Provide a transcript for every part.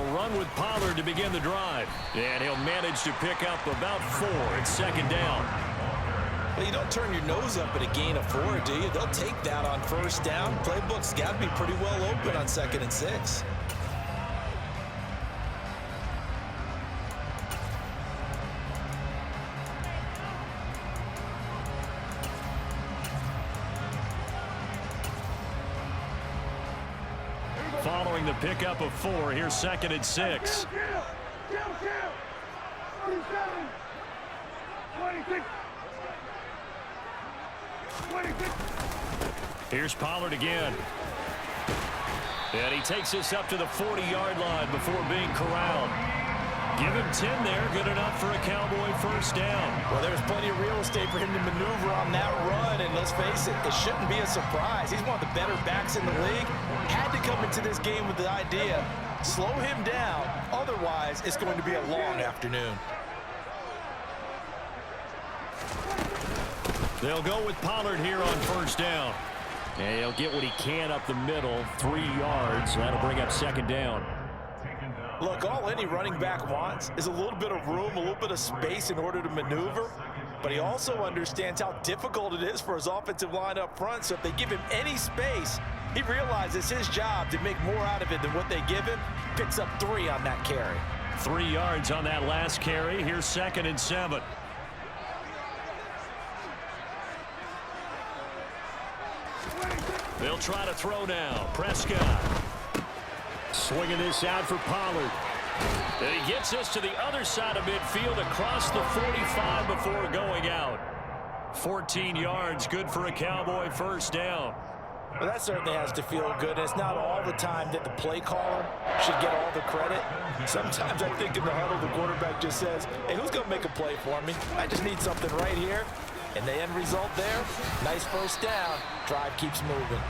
They'll run with Pollard to begin the drive. And he'll manage to pick up about 4. It's second down. Well, you don't turn your nose up at a gain of 4, do you? They'll take that on first down. Playbook's got to be pretty well open on 2nd and 6. Following the pickup of 4, here's 2nd and 6. Here's Pollard again. And he takes this up to the 40-yard line before being corralled. Give him 10 there, good enough for a Cowboy first down. Well, there's plenty of real estate for him to maneuver on that run, and let's face it, it shouldn't be a surprise. He's one of the better backs in the league. Had to come into this game with the idea, slow him down, otherwise it's going to be a long afternoon. They'll go with Pollard here on first down. And he'll get what he can up the middle, 3 yards. That'll bring up 2nd down. Look, all any running back wants is a little bit of room, a little bit of space in order to maneuver. But he also understands how difficult it is for his offensive line up front. So if they give him any space, he realizes his job to make more out of it than what they give him. Picks up 3 on that carry. 3 yards on that last carry. Here's 2nd and 7. They'll try to throw now. Prescott. Swinging this out for Pollard. And he gets this to the other side of midfield across the 45 before going out. 14 yards, good for a Cowboy first down. Well, that certainly has to feel good. It's not all the time that the play caller should get all the credit. Sometimes I think in the huddle, the quarterback just says, hey, who's going to make a play for me? I just need something right here. And the end result there, nice first down. Drive keeps moving.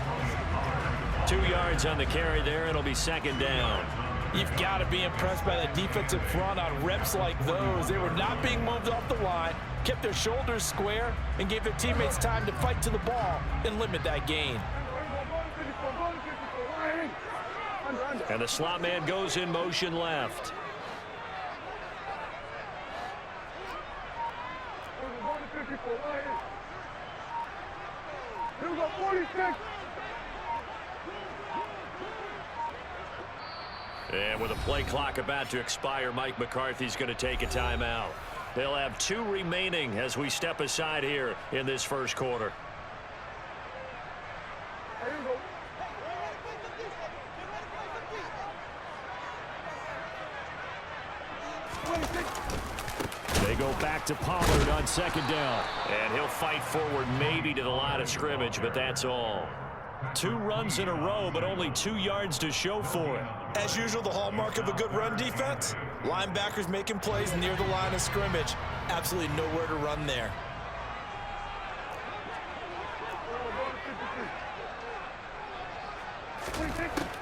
2 yards on the carry there. It'll be 2nd down. You've got to be impressed by the defensive front on reps like those. They were not being moved off the line, kept their shoulders square, and gave their teammates time to fight to the ball and limit that gain. And the slot man goes in motion left. And with a play clock about to expire, Mike McCarthy's going to take a timeout. They'll have 2 remaining as we step aside here in this first quarter. They go back to Pollard on 2nd down. And he'll fight forward maybe to the line of scrimmage, but that's all. 2 runs in a row, but only 2 yards to show for it. As usual, the hallmark of a good run defense, linebackers making plays near the line of scrimmage. Absolutely nowhere to run there.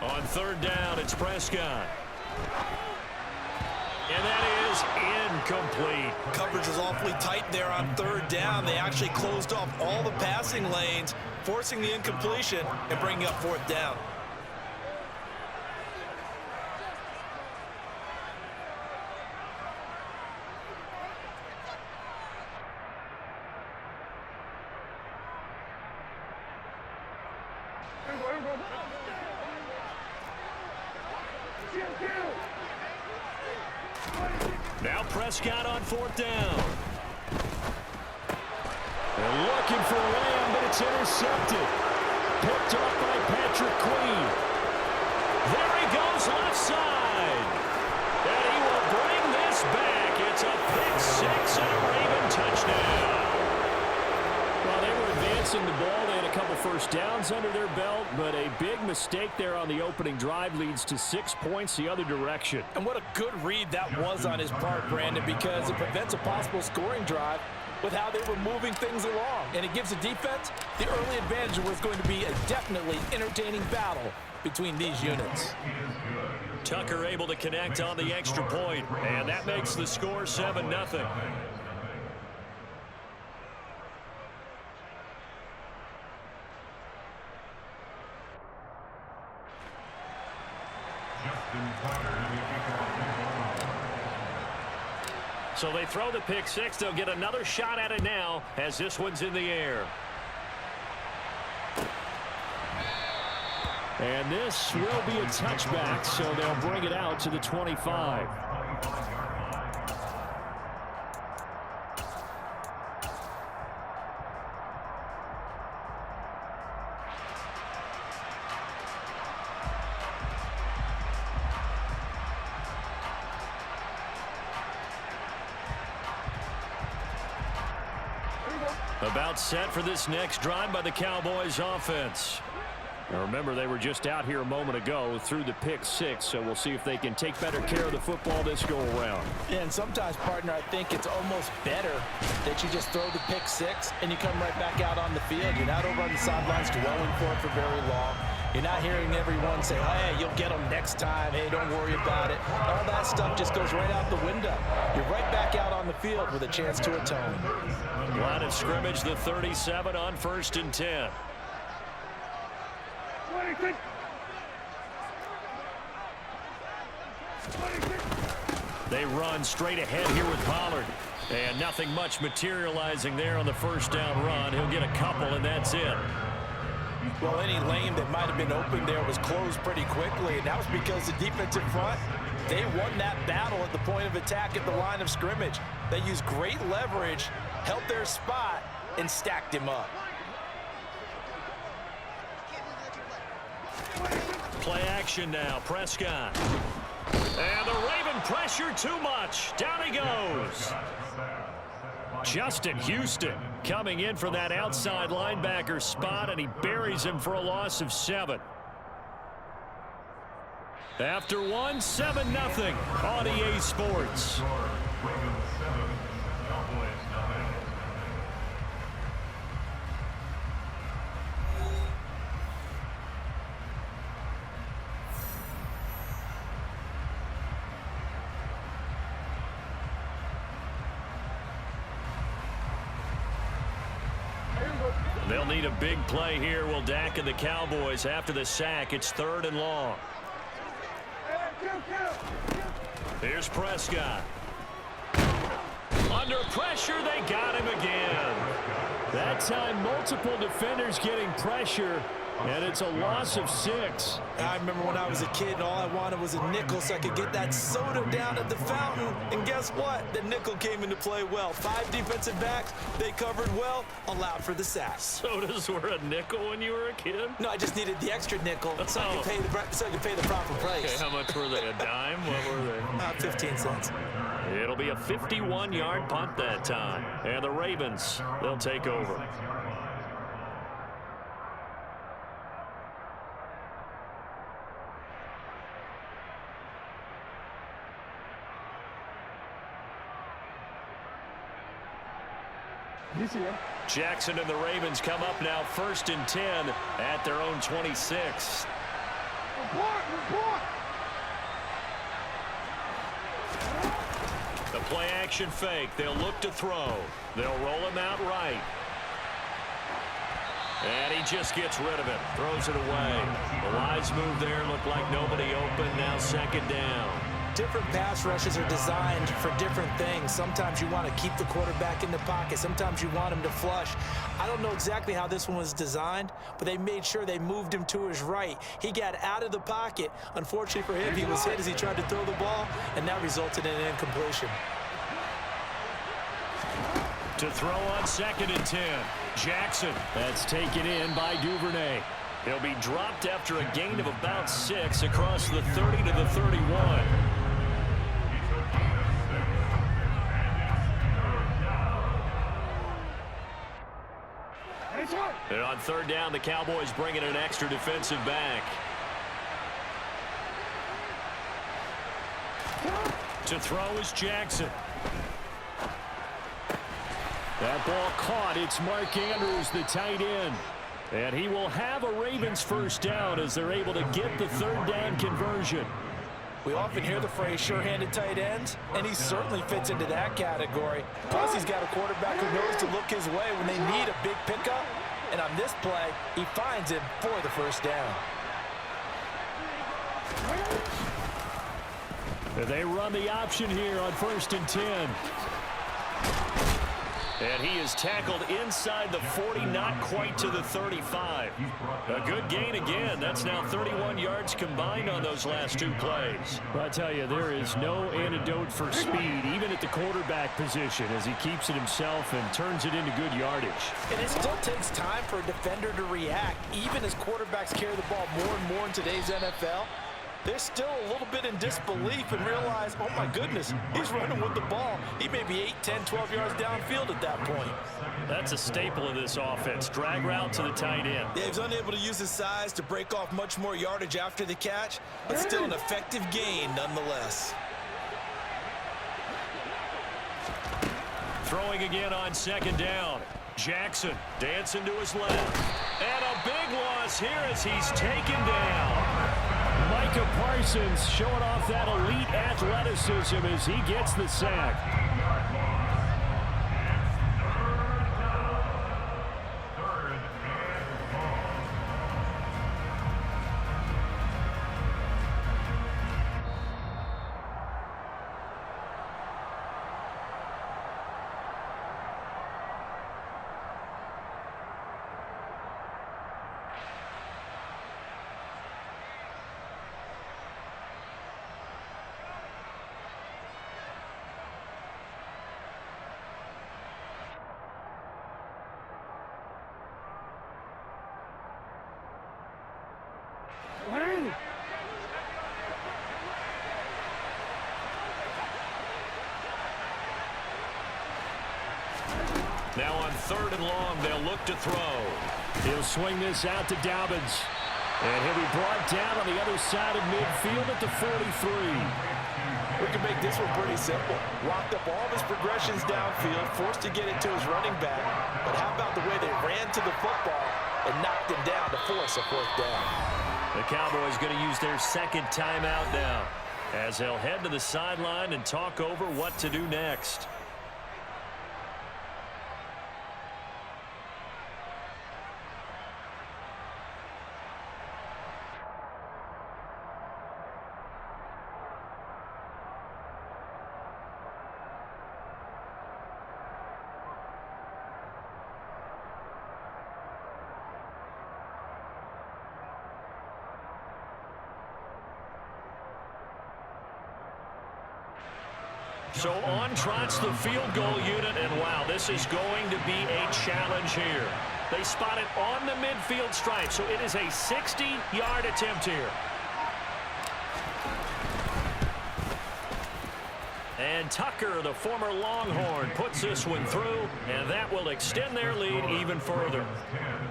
On 3rd down, it's Prescott. And that is incomplete. Coverage was awfully tight there on 3rd down. They actually closed off all the passing lanes, forcing the incompletion and bringing up 4th down. Now Prescott on 4th down. They're looking for Lamb, but it's intercepted. Picked up by Patrick Queen. There he goes left side. And he will bring this back. It's a pick 6 and a Raven touchdown. While they were advancing the ball, they had a couple first downs under their belt, but a big mistake there on the opening drive leads to 6 points the other direction. And what a good read that was on his part, Brandon, because it prevents a possible scoring drive with how they were moving things along. And it gives the defense the early advantage was going to be a definitely entertaining battle between these units. Tucker able to connect on the extra point, and that makes the score 7-0. So they throw the pick six. They'll get another shot at it now as this one's in the air. And this will be a touchback, so they'll bring it out to the 25. About set for this next drive by the Cowboys offense. Now remember, they were just out here a moment ago through the pick six, so we'll see if they can take better care of the football this go around. Yeah, and sometimes, partner, I think it's almost better that you just throw the pick six and you come right back out on the field. You're not over on the sidelines dwelling for it for very long. You're not hearing everyone say, hey, you'll get them next time. Hey, don't worry about it. All that stuff just goes right out the window. You're right back out on the field with a chance to atone. Line of scrimmage, the 37 on 1st and 10. They run straight ahead here with Pollard. And nothing much materializing there on the first down run. He'll get a couple, and that's it. Well, any lane that might have been open there was closed pretty quickly, and that was because the defensive front, they won that battle at the point of attack at the line of scrimmage. They used great leverage, held their spot, and stacked him up. Play action now, Prescott. And the Raven pressure too much. Down he goes. Justin Houston coming in for that outside linebacker spot, and he buries him for a loss of 7. After one, 7-0 on EA Sports. They'll need a big play here. Will Dak and the Cowboys after the sack. It's 3rd and long. Here's Prescott. Under pressure, they got him again. That time, multiple defenders getting pressure, and it's a loss of 6. I remember when I was a kid and all I wanted was a nickel so I could get that soda down at the fountain. And guess what? The nickel came into play well. 5 defensive backs, they covered well, allowed for the sack. Sodas were a nickel when you were a kid? No, I just needed the extra nickel so I could pay the proper price. Okay, how much were they? A dime? What were they? 15 cents. It'll be a 51-yard punt that time. And the Ravens, they'll take over. Jackson and the Ravens come up now 1st and 10 at their own 26. The play action fake. They'll look to throw. They'll roll him out right. And he just gets rid of it. Throws it away. The wise move there. Looked like nobody open. Now 2nd down. Different pass rushes are designed for different things. Sometimes you want to keep the quarterback in the pocket. Sometimes you want him to flush. I don't know exactly how this one was designed, but they made sure they moved him to his right. He got out of the pocket. Unfortunately for him, he was hit as he tried to throw the ball, and that resulted in an incompletion. To throw on 2nd and 10. Jackson. That's taken in by Duvernay. He'll be dropped after a gain of about 6 across the 30 to the 31. And on 3rd down, the Cowboys bring in an extra defensive back. To throw is Jackson. That ball caught. It's Mark Andrews, the tight end. And he will have a Ravens 1st down as they're able to get the 3rd down conversion. We often hear the phrase sure-handed tight ends, and he certainly fits into that category. Plus, he's got a quarterback who knows to look his way when they need a big pickup. And on this play, he finds him for the 1st down. They run the option here on 1st and 10. And he is tackled inside the 40, not quite to the 35. A good gain again. That's now 31 yards combined on those last 2 plays. But I tell you, there is no antidote for speed, even at the quarterback position, as he keeps it himself and turns it into good yardage. And it still takes time for a defender to react, even as quarterbacks carry the ball more and more in today's NFL. They're still a little bit in disbelief and realize, oh my goodness, he's running with the ball. He may be 8, 10, 12 yards downfield at that point. That's a staple of this offense. Drag route to the tight end. Yeah, he's unable to use his size to break off much more yardage after the catch, but still an effective gain nonetheless. Throwing again on 2nd down. Jackson dancing to his left. And a big loss here as he's taken down. Micah Parsons showing off that elite athleticism as he gets the sack. Now on 3rd and long, they'll look to throw. He'll swing this out to Dobbins. And he'll be brought down on the other side of midfield at the 43. We can make this one pretty simple. Locked up all of his progressions downfield, forced to get it to his running back. But how about the way they ran to the football and knocked him down to force a 4th down? The Cowboys going to use their 2nd timeout now, as they'll head to the sideline and talk over what to do next. So on trots the field goal unit, and wow, this is going to be a challenge here. They spot it on the midfield stripe, so it is a 60-yard attempt here. And Tucker, the former Longhorn, puts this one through, and that will extend their lead even further.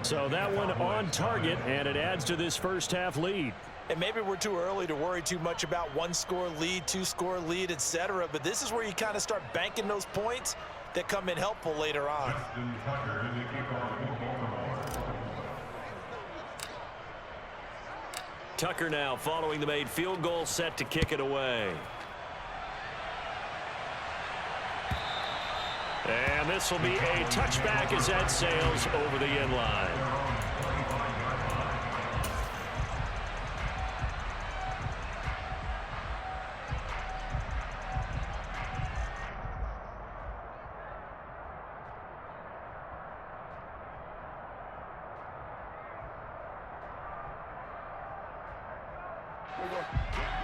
So that one on target, and it adds to this first half lead. And maybe we're too early to worry too much about 1-score lead, 2-score lead, etc. But this is where you kind of start banking those points that come in helpful later on. Tucker now following the made field goal, set to kick it away. And this will be a touchback as that sails over the end line.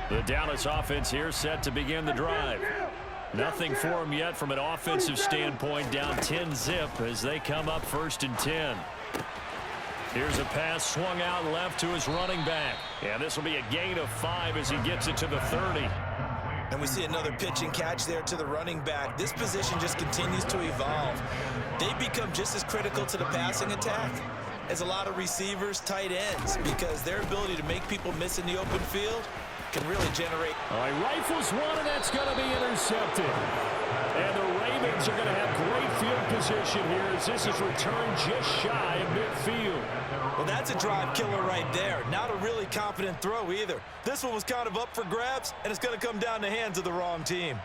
The Dallas offense here set to begin the drive. Nothing for them yet from an offensive standpoint, down 10-zip as they come up 1st and 10. Here's a pass swung out left to his running back. And this will be a gain of 5 as he gets it to the 30. And we see another pitch and catch there to the running back. This position just continues to evolve. They become just as critical to the passing attack as a lot of receivers, tight ends, because their ability to make people miss in the open field can really generate. All right, rifles one, and that's going to be intercepted. And the Ravens are going to have great field position here as this is returned just shy of midfield. Well, that's a drive killer right there. Not a really confident throw either. This one was kind of up for grabs, and it's going to come down the hands of the wrong team.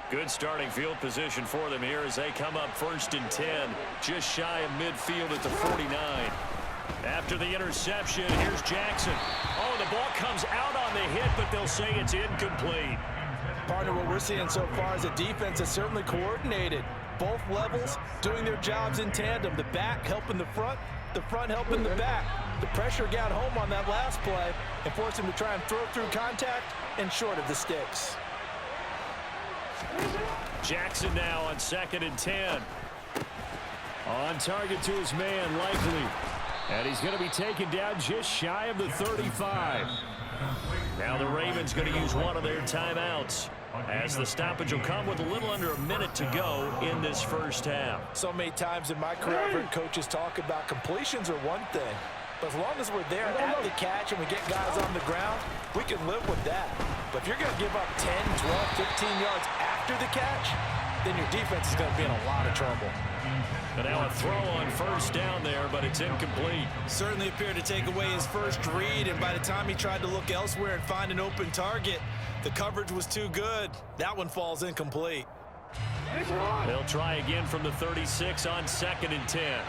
Good starting field position for them here as they come up 1st and 10, just shy of midfield at the 49. After the interception, here's Jackson. Oh, the ball comes out on the hit, but they'll say it's incomplete. Partner, what we're seeing so far is a defense that's certainly coordinated. Both levels doing their jobs in tandem. The back helping the front helping the back. The pressure got home on that last play and forced him to try and throw through contact and short of the sticks. Jackson now on 2nd and 10. On target to his man, Likely. And he's going to be taken down just shy of the 35. Now the Ravens going to use one of their timeouts, as the stoppage will come with a little under a minute to go in this first half. So many times in my career, I've heard coaches talk about completions are one thing, but as long as we're there at the catch and we get guys on the ground, we can live with that. But if you're going to give up 10, 12, 15 yards after the catch, then your defense is going to be in a lot of trouble. And now a throw on first down there, but it's incomplete. Certainly appeared to take away his first read, and by the time he tried to look elsewhere and find an open target, the coverage was too good. That one falls incomplete. They'll try again from the 36 on 2nd and 10.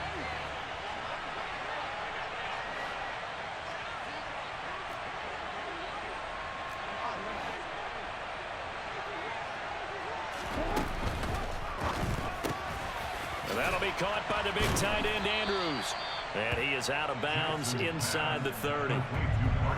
That'll be caught by the big tight end, Andrews. And he is out of bounds inside the 30.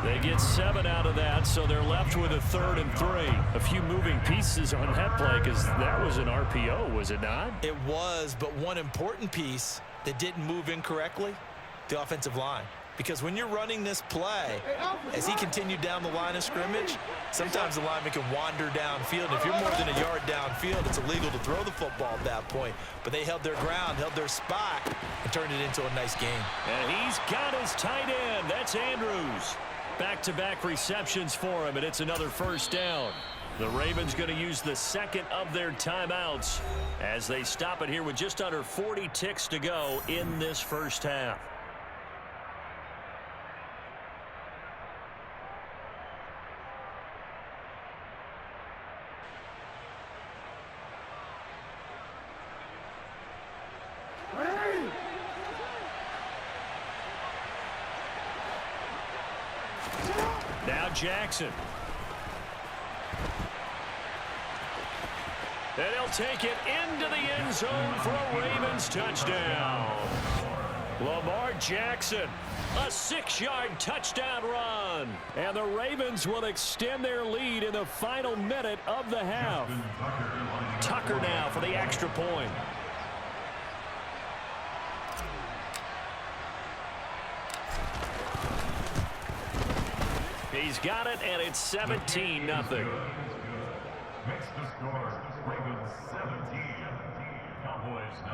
They get 7 out of that, so they're left with a 3rd and 3. A few moving pieces on that play, because that was an RPO, was it not? It was, but one important piece that didn't move incorrectly, the offensive line. Because when you're running this play, as he continued down the line of scrimmage, sometimes the lineman can wander downfield. If you're more than a yard downfield, it's illegal to throw the football at that point. But they held their ground, held their spot, and turned it into a nice game. And he's got his tight end. That's Andrews. Back-to-back receptions for him, and it's another first down. The Ravens going to use the 2nd of their timeouts as they stop it here with just under 40 ticks to go in this first half. Now Jackson. And he'll take it into the end zone for a Ravens touchdown. Lamar Jackson, a 6-yard touchdown run. And the Ravens will extend their lead in the final minute of the half. Tucker now for the extra point. He's got it, and it's 17-0. Makes the score Ravens 17, Cowboys 0.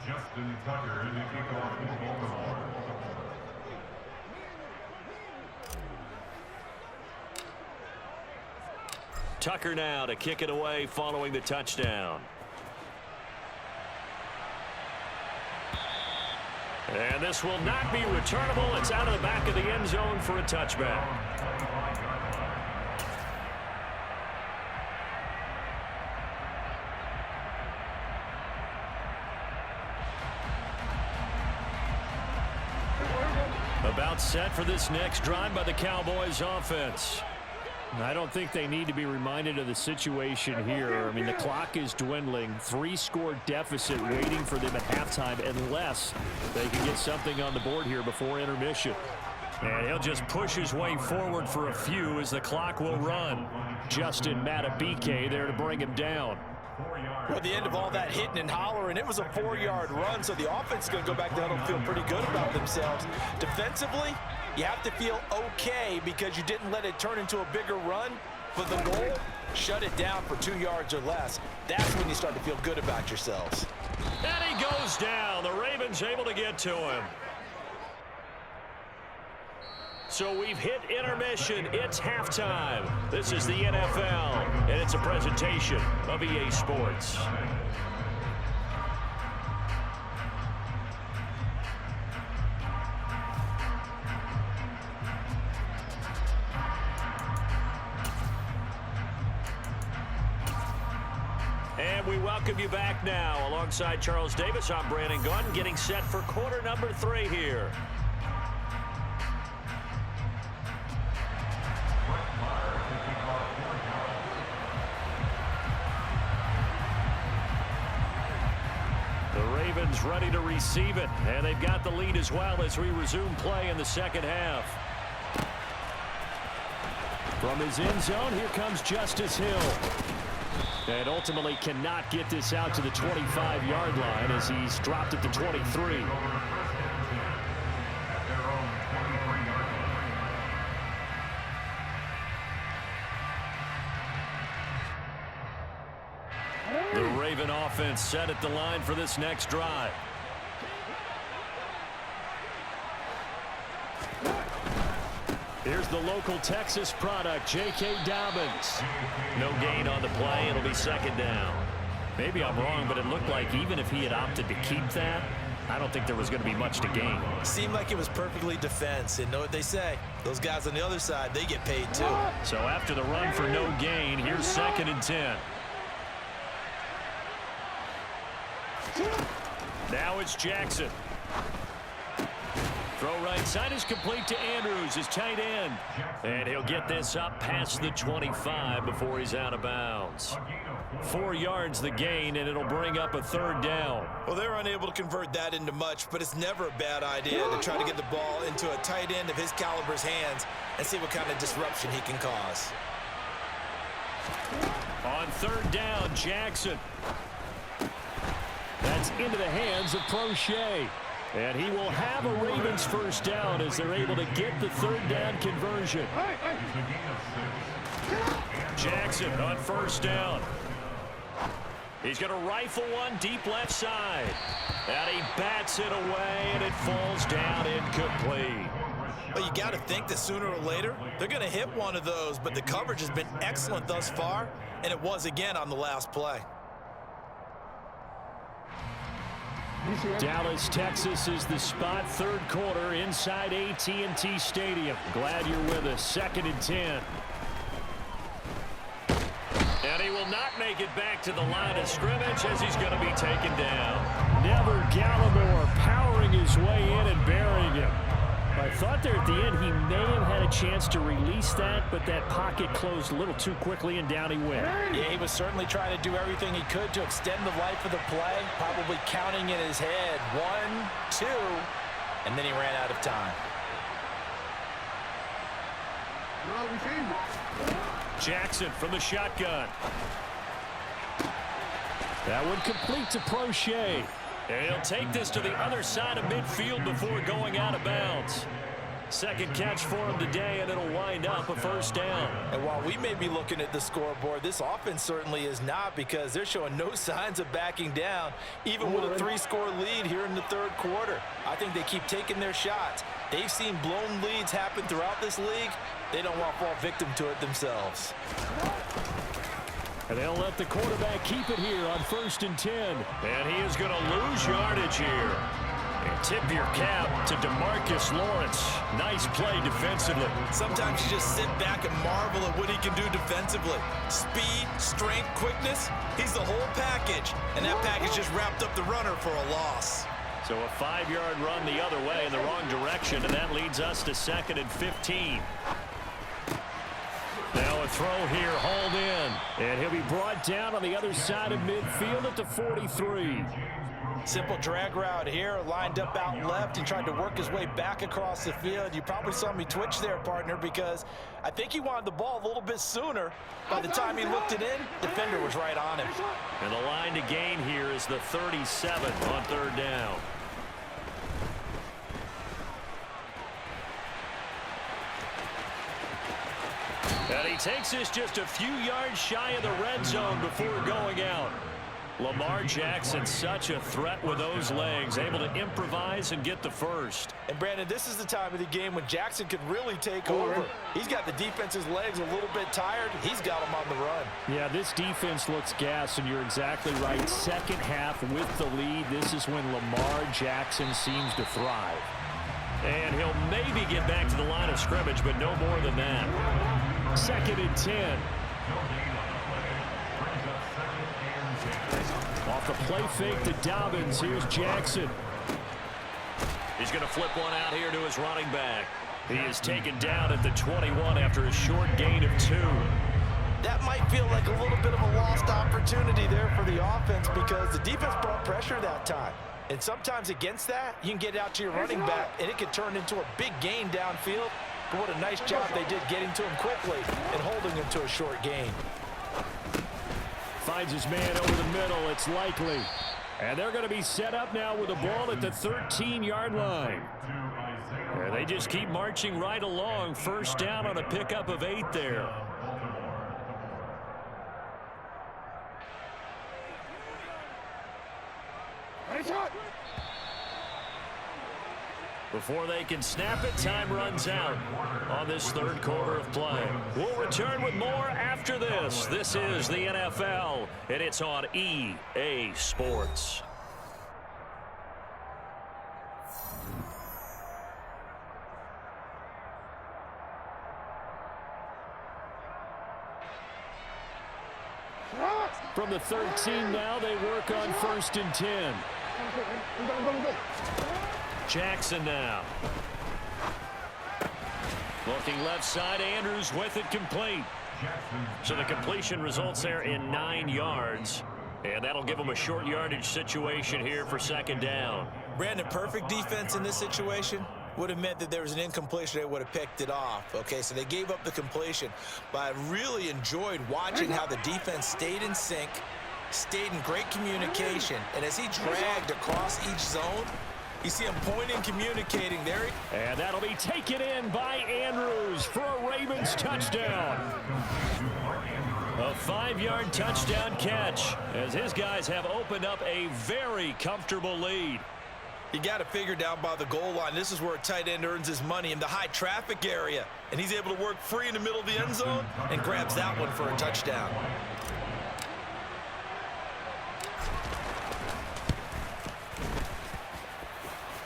Justin Tucker in the kickoff for Baltimore. Tucker now to kick it away following the touchdown. And this will not be returnable. It's out of the back of the end zone for a touchback. About set for this next drive by the Cowboys offense. I don't think they need to be reminded of the situation here. I mean, the clock is dwindling. 3-score deficit waiting for them at halftime unless they can get something on the board here before intermission. And he'll just push his way forward for a few as the clock will run. Justin Matabike there to bring him down. Well, at the end of all that hitting and hollering, it was a 4-yard run, so the offense is going to go back there and feel pretty good about themselves. Defensively, you have to feel okay because you didn't let it turn into a bigger run, but the goal, shut it down for 2 yards or less. That's when you start to feel good about yourselves. And he goes down. The Ravens able to get to him. So we've hit intermission. It's halftime. This is the NFL, and it's a presentation of EA Sports. And we welcome you back now. Alongside Charles Davis, I'm Brandon Gunn, getting set for quarter number 3 here. The Ravens ready to receive it, and they've got the lead as well as we resume play in the second half. From his end zone, here comes Justice Hill. And ultimately cannot get this out to the 25-yard line as he's dropped at the 23. The Raven offense set at the line for this next drive. Here's the local Texas product, J.K. Dobbins. No gain on the play. It'll be second down. Maybe I'm wrong, but it looked like even if he had opted to keep that, I don't think there was going to be much to gain. Seemed like it was perfectly defense. And know what they say? Those guys on the other side, they get paid too. So after the run for no gain, here's 2nd and 10. Now it's Jackson. Throw right side is complete to Andrews, his tight end. And he'll get this up past the 25 before he's out of bounds. 4 yards the gain, and it'll bring up a 3rd down. Well, they're unable to convert that into much, but it's never a bad idea to try to get the ball into a tight end of his caliber's hands and see what kind of disruption he can cause. On 3rd down, Jackson. That's into the hands of Prochet. And he will have a Ravens 1st down as they're able to get the 3rd down conversion. Jackson on 1st down. He's going to rifle one deep left side. And he bats it away, and it falls down incomplete. Well, you got to think that sooner or later, they're going to hit one of those, but the coverage has been excellent thus far, and it was again on the last play. Dallas, Texas is the spot. 3rd quarter inside AT&T Stadium. Glad you're with us. 2nd and 10. And he will not make it back to the line of scrimmage as he's going to be taken down. Never Gallimore powering his way in and burying him. I thought there at the end he may have had a chance to release that, but that pocket closed a little too quickly, and down he went. Yeah, he was certainly trying to do everything he could to extend the life of the play, probably counting in his head 1, 2, and then he ran out of time. Jackson from the shotgun. That one complete to Prochet. And he'll take this to the other side of midfield before going out of bounds. 2nd catch for him today, and it'll wind up a 1st down. And while we may be looking at the scoreboard, this offense certainly is not, because they're showing no signs of backing down, even with a 3-score lead here in the 3rd quarter. I think they keep taking their shots. They've seen blown leads happen throughout this league. They don't want to fall victim to it themselves. And they'll let the quarterback keep it here on 1st and 10. And he is going to lose yardage here. And tip your cap to DeMarcus Lawrence. Nice play defensively. Sometimes you just sit back and marvel at what he can do defensively. Speed, strength, quickness, he's the whole package. And that package just wrapped up the runner for a loss. So a 5-yard run the other way in the wrong direction, and that leads us to 2nd and 15. Now a throw here, hauled in. And he'll be brought down on the other side of midfield at the 43. Simple drag route here, lined up out left and tried to work his way back across the field. You probably saw me twitch there, partner, because I think he wanted the ball a little bit sooner. By the time he looked it in, defender was right on him. And the line to gain here is the 37 on 3rd down. And he takes this just a few yards shy of the red zone before going out. Lamar Jackson, such a threat with those legs, able to improvise and get the 1st. And Brandon, this is the time of the game when Jackson could really take over. He's got the defense's legs a little bit tired. He's got them on the run. Yeah, this defense looks gassed, and you're exactly right. 2nd half with the lead. This is when Lamar Jackson seems to thrive. And he'll maybe get back to the line of scrimmage, but no more than that. 2nd and 10. play fake to Dobbins. Here's Jackson. He's going to flip one out here to his running back. He is taken down at the 21 after a short gain of 2. That might feel like a little bit of a lost opportunity there for the offense because the defense brought pressure that time. And sometimes against that, you can get out to your running back, and it could turn into a big gain downfield. But what a nice job they did getting to him quickly and holding him to a short gain. Finds his man over the middle. It's Likely. And they're going to be set up now with the ball at the 13-yard line. And they just keep marching right along. First down on a pickup of 8 there. Before they can snap it, time runs out on this third quarter of play. We'll return with more after this. This is the NFL, and it's on EA Sports. From the 13 now, they work on 1st and 10. Jackson now. Looking left side, Andrews with it complete. So the completion results there in 9 yards. And that'll give them a short yardage situation here for 2nd down. Brandon, perfect defense in this situation would have meant that there was an incompletion. They would have picked it off. Okay, so they gave up the completion. But I really enjoyed watching how the defense stayed in sync, stayed in great communication. And as he dragged across each zone, you see him pointing, communicating there. And that'll be taken in by Andrews for a Ravens touchdown. A 5-yard touchdown catch as his guys have opened up a very comfortable lead. You got it figured down by the goal line. This is where a tight end earns his money, in the high traffic area. And he's able to work free in the middle of the end zone and grabs that one for a touchdown.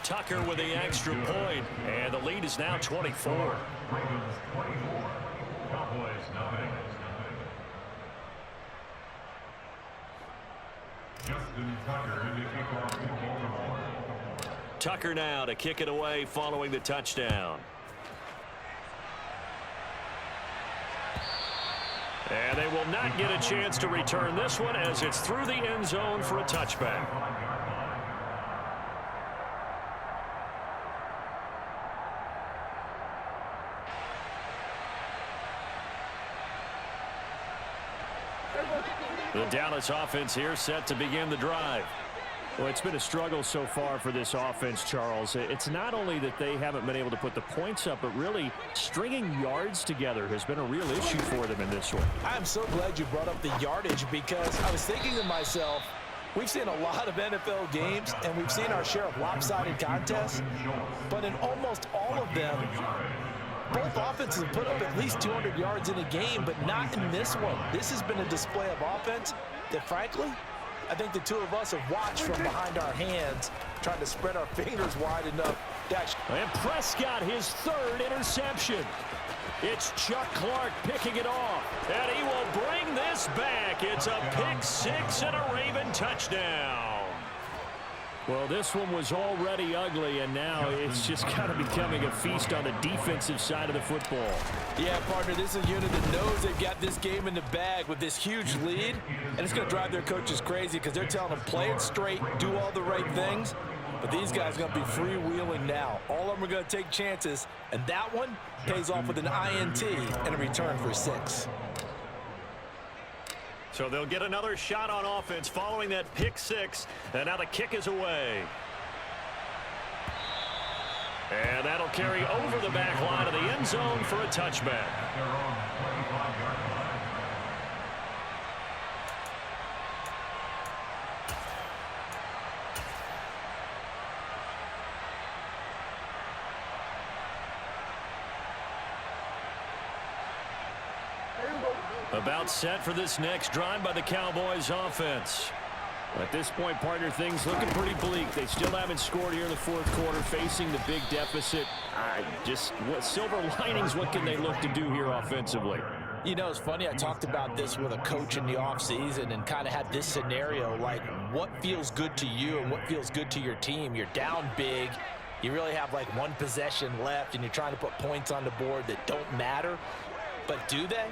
Tucker with the extra point, and the lead is now 24. Ravens 24, Cowboys 9. Justin Tucker in the kickoff for Baltimore. Tucker now to kick it away following the touchdown. And they will not get a chance to return this one as it's through the end zone for a touchback. The Dallas offense here set to begin the drive. Well, it's been a struggle so far for this offense, Charles. It's not only that they haven't been able to put the points up, but really stringing yards together has been a real issue for them in this one. I'm so glad you brought up the yardage because I was thinking to myself, we've seen a lot of NFL games and we've seen our share of lopsided contests, but in almost all of them, both offenses have put up at least 200 yards in a game, but not in this one. This has been a display of offense that, frankly, I think the two of us have watched from behind our hands, trying to spread our fingers wide enough. And Prescott, his 3rd interception. It's Chuck Clark picking it off, and he will bring this back. It's a pick 6 and a Raven touchdown. Well, this one was already ugly, and now it's just kind of becoming a feast on the defensive side of the football. Yeah, partner, this is a unit that knows they've got this game in the bag with this huge lead, and it's going to drive their coaches crazy because they're telling them play it straight, do all the right things, but these guys are going to be freewheeling now. All of them are going to take chances, and that one pays off with an INT and a return for 6. So they'll get another shot on offense following that pick 6. And now the kick is away. And that'll carry over the back line of the end zone for a touchback. About set for this next drive by the Cowboys offense. At this point, partner, things looking pretty bleak. They still haven't scored here in the 4th quarter, facing the big deficit. Just what silver linings, what can they look to do here offensively? You know, it's funny, I talked about this with a coach in the offseason and kind of had this scenario, like what feels good to you and what feels good to your team. You're down big. You really have like one possession left and you're trying to put points on the board that don't matter. But do they?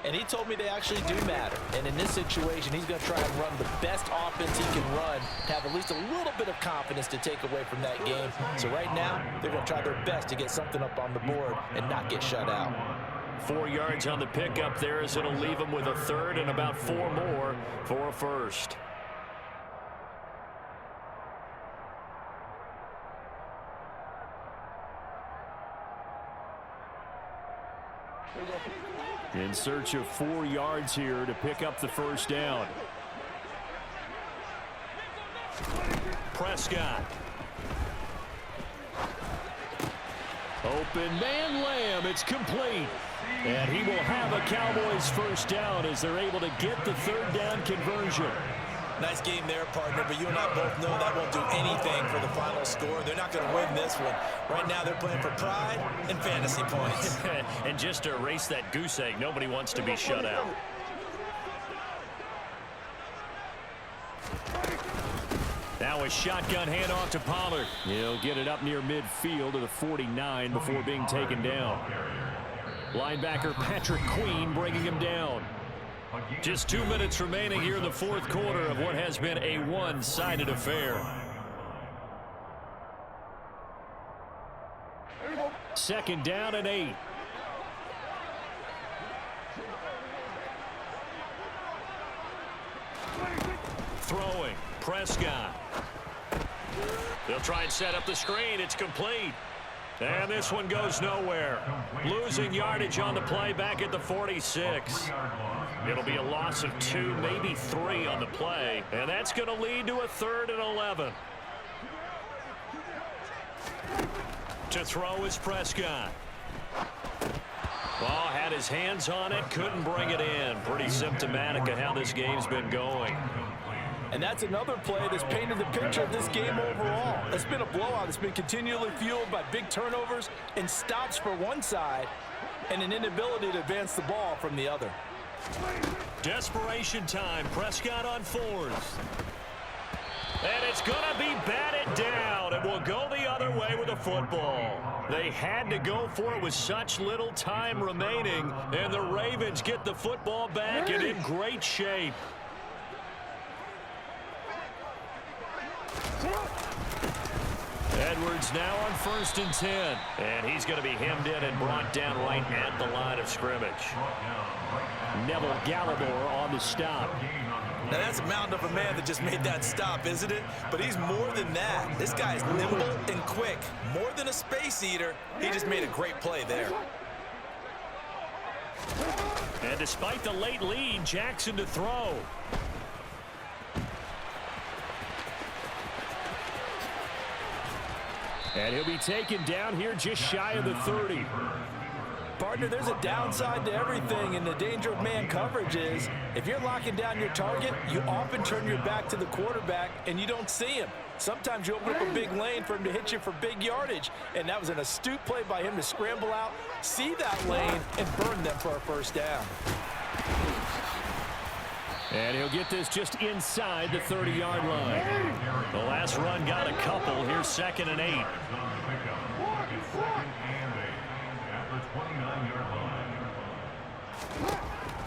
And he told me they actually do matter. And in this situation, he's going to try and run the best offense he can run, have at least a little bit of confidence to take away from that game. So right now, they're going to try their best to get something up on the board and not get shut out. 4 yards on the pickup there as it'll leave him with a third and about 4 more for a first. In search of 4 yards here to pick up the first down. Prescott. Open man Lamb. It's complete. And he will have a Cowboys first down as they're able to get the third down conversion. Nice game there, partner, but you and I both know that won't do anything for the final score. They're not going to win this one. Right now, they're playing for pride and fantasy points. And just to erase that goose egg, nobody wants to be shut out. Now a shotgun handoff to Pollard. He'll get it up near midfield to the 49 before being taken down. Linebacker Patrick Queen bringing him down. Just 2 minutes remaining here in the fourth quarter of what has been a one-sided affair. Second down and 8. Throwing. Prescott. They'll try and set up the screen. It's complete. And this one goes nowhere. Losing yardage on the play back at the 46. It'll be a loss of 2, maybe 3 on the play. And that's going to lead to a 3rd and 11. To throw is Prescott. Ball had his hands on it, couldn't bring it in. Pretty symptomatic of how this game's been going. And that's another play that's painted the picture of this game overall. It's been a blowout. It's been continually fueled by big turnovers and stops for one side and an inability to advance the ball from the other. Desperation time. Prescott on 4th. And it's going to be batted down. It will go the other way with the football. They had to go for it with such little time remaining. And the Ravens get the football back and in great shape. Edwards now on 1st and 10. And he's going to be hemmed in and brought down right at the line of scrimmage. Neville Gallimore on the stop. Now that's a mountain of a man that just made that stop, isn't it? But he's more than that. This guy's nimble and quick. More than a space eater, he just made a great play there. And despite the late lead, Jackson to throw. And he'll be taken down here just shy of the 30. Partner, there's a downside to everything, and the danger of man coverage is if you're locking down your target, you often turn your back to the quarterback and you don't see him. Sometimes you open up a big lane for him to hit you for big yardage, and that was an astute play by him to scramble out, see that lane, and burn them for a first down. And he'll get this just inside the 30-yard line. The last run got a couple. Here's 2nd and 8.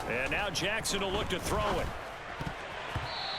And now Jackson will look to throw it.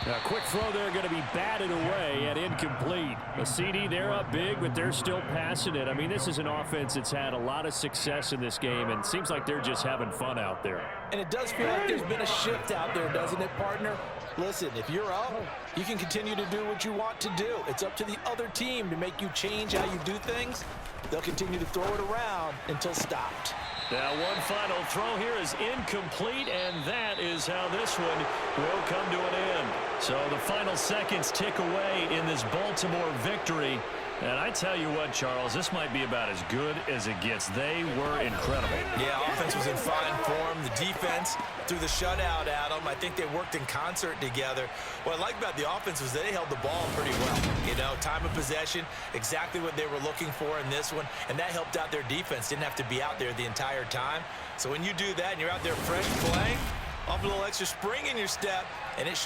A quick throw there going to be batted away and incomplete. The CD, they're up big, but they're still passing it. I mean, this is an offense that's had a lot of success in this game, and it seems like they're just having fun out there. And it does feel like there's been a shift out there, doesn't it, partner? Listen, if you're up, you can continue to do what you want to do. It's up to the other team to make you change how you do things. They'll continue to throw it around until stopped. Now one final throw here is incomplete, and that is how this one will come to an end. So the final seconds tick away in this Baltimore victory. And I tell you what, Charles, this might be about as good as it gets. They were incredible. Yeah, offense was in fine form. The defense threw the shutout at them. I think they worked in concert together. What I like about the offense was they held the ball pretty well. You know, time of possession, exactly what they were looking for in this one, and that helped out their defense. Didn't have to be out there the entire time. So when you do that and you're out there fresh playing, off a little extra spring in your step, and it shows.